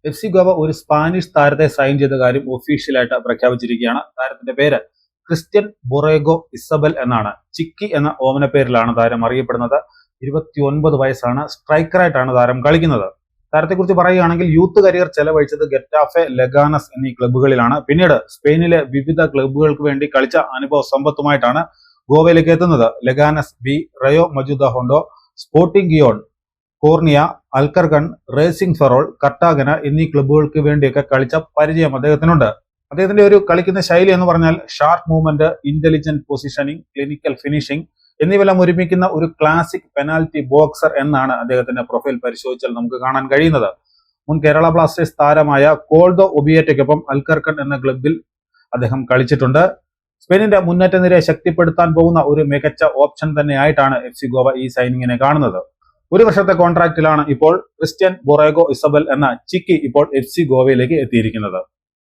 F C Goa ഒരു Spanish താരത്തെ sign ചെയ്ത കാര്യം ഒഫീഷ്യലായിട്ട് പ്രഖ്യാപിച്ചിരിക്കുകയാണ്. താരത്തിന്റെ പേര് ക്രിസ്ത്യൻ ബൊറേഗോ ഇസബൽ എന്നാണ്. ചിക്കി എന്ന ഓമന പേരിലാണ് താരം അറിയപ്പെടുന്നത്. 29 വയസ്സാണ്. സ്ട്രൈക്കറായിട്ടാണ് താരം കളിക്കുന്നത്. താരത്തെക്കുറിച്ച് പറയുകയാണെങ്കിൽ യൂത്ത് കരിയർ ചെലവഴിച്ചത് ഗെറ്റാഫെ, ലെഗാനസ് എന്നീ ക്ലബ്ബുകളിലാണ്. പിന്നീട് സ്പെയിനിലെ വിവിധ ക്ലബ്ബുകൾക്ക് വേണ്ടി കളിച്ച അനുഭവ സമ്പത്തുമായിട്ടാണ് ഗോവയിലേക്ക് എത്തുന്നത്. Leganes B, Rayo Majadahonda, Sporting Gijon, Cornella, Alcorcon, Racing Ferrol, Cartagena എന്നീ ക്ലബ്ബുകൾക്ക് വേണ്ടിയൊക്കെ കളിച്ച പരിചയം അദ്ദേഹത്തിനുണ്ട്. അദ്ദേഹത്തിന്റെ ഒരു കളിക്കുന്ന ശൈലി എന്ന് പറഞ്ഞാൽ sharp movement, intelligent positioning, clinical finishing എന്നിവയെല്ലാം ഒരുമിക്കുന്ന ഒരു ക്ലാസിക് പെനാൽറ്റി ബോക്സർ എന്നാണ് അദ്ദേഹത്തിന്റെ പ്രൊഫൈൽ പരിശോധിച്ചാൽ നമുക്ക് കാണാൻ കഴിയുന്നത്. മുൻ കേരള ബ്ലാസ്റ്റേഴ്സ് താരമായ കോൾദോ ഒബിയേറ്റയ്ക്കൊപ്പം അൽക്കർക്കൺ എന്ന ക്ലബിൽ അദ്ദേഹം കളിച്ചിട്ടുണ്ട്. സ്പെയിനിന്റെ മുന്നേറ്റ നിരയെ ശക്തിപ്പെടുത്താൻ പോകുന്ന ഒരു മികച്ച ഓപ്ഷൻ തന്നെയായിട്ടാണ് എഫ് സി ഗോവ ഈ സൈനിങ്ങിനെ കാണുന്നത്. 1 വർഷത്തെ കോൺട്രാക്റ്റിലാണ് ഇപ്പോൾ ക്രിസ്ത്യൻ ബൊറേഗോ ഇസബൽ എന്ന ചിക്കി ഇപ്പോൾ എഫ് സി ഗോവയിലേക്ക് എത്തിയിരിക്കുന്നത്.